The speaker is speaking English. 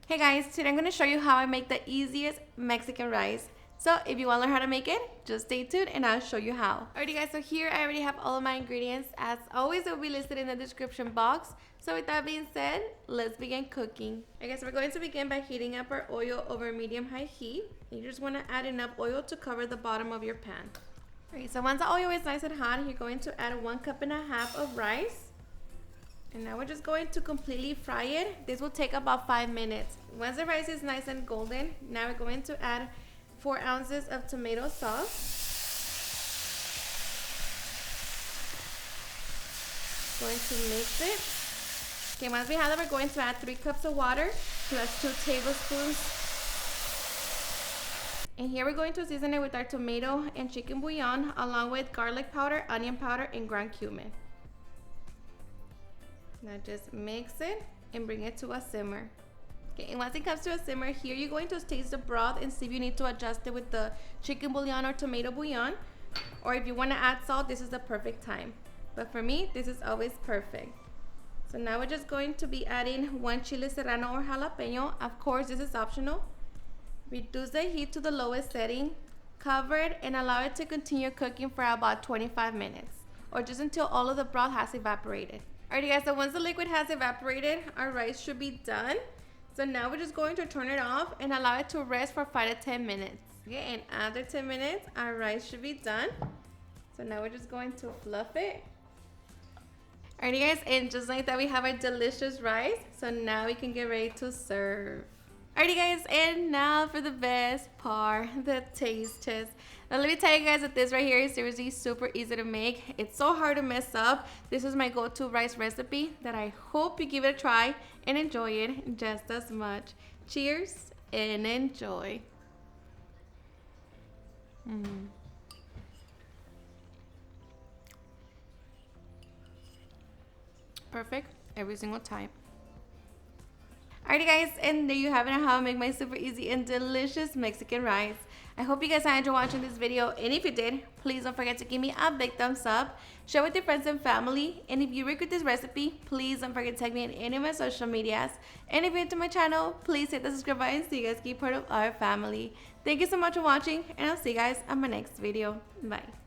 Hey guys, today I'm going to show you how I make the easiest Mexican rice. So if you want to learn how to make it, just stay tuned and I'll show you how. Alrighty guys, so here I already have all of my ingredients. As always, it will be listed in the description box. So with that being said, let's begin cooking. I guess we're going to begin by heating up our oil over medium-high heat. You just want to add enough oil to cover the bottom of your pan. Alright, so once the oil is nice and hot, you're going to add 1.5 cups of rice. And now we're just going to completely fry it. This will take about 5 minutes. Once the rice is nice and golden, now we're going to add 4 ounces of tomato sauce. Going to mix it. Okay, once we have that, we're going to add 3 cups of water plus 2 tablespoons. And here we're going to season it with our tomato and chicken bouillon along with garlic powder, onion powder, and ground cumin. Now just mix it and bring it to a simmer. Okay, and once it comes to a simmer, here you're going to taste the broth and see if you need to adjust it with the chicken bouillon or tomato bouillon. Or if you want to add salt, this is the perfect time. But for me, this is always perfect. So now we're just going to be adding 1 chile serrano or jalapeno. Of course, this is optional. Reduce the heat to the lowest setting, cover it, and allow it to continue cooking for about 25 minutes. Or just until all of the broth has evaporated. Alrighty guys, so once the liquid has evaporated, our rice should be done. So now we're just going to turn it off and allow it to rest for 5 to 10 minutes. Okay, and after 10 minutes, our rice should be done. So now we're just going to fluff it. Alrighty guys, and just like that, we have our delicious rice. So now we can get ready to serve. Alrighty guys, and now for the best part, the taste test. Now let me tell you guys that this right here is seriously super easy to make. It's so hard to mess up. This is my go-to rice recipe that I hope you give it a try and enjoy it just as much. Cheers and enjoy. Perfect every single time. Alrighty guys, and there you have it on how I make my super easy and delicious Mexican rice. I hope you guys enjoyed watching this video, and if you did, please don't forget to give me a big thumbs up, share with your friends and family, and if you agree with this recipe, please don't forget to tag me in any of my social medias, and if you're into my channel, please hit the subscribe button so you guys can be part of our family. Thank you so much for watching, and I'll see you guys on my next video. Bye.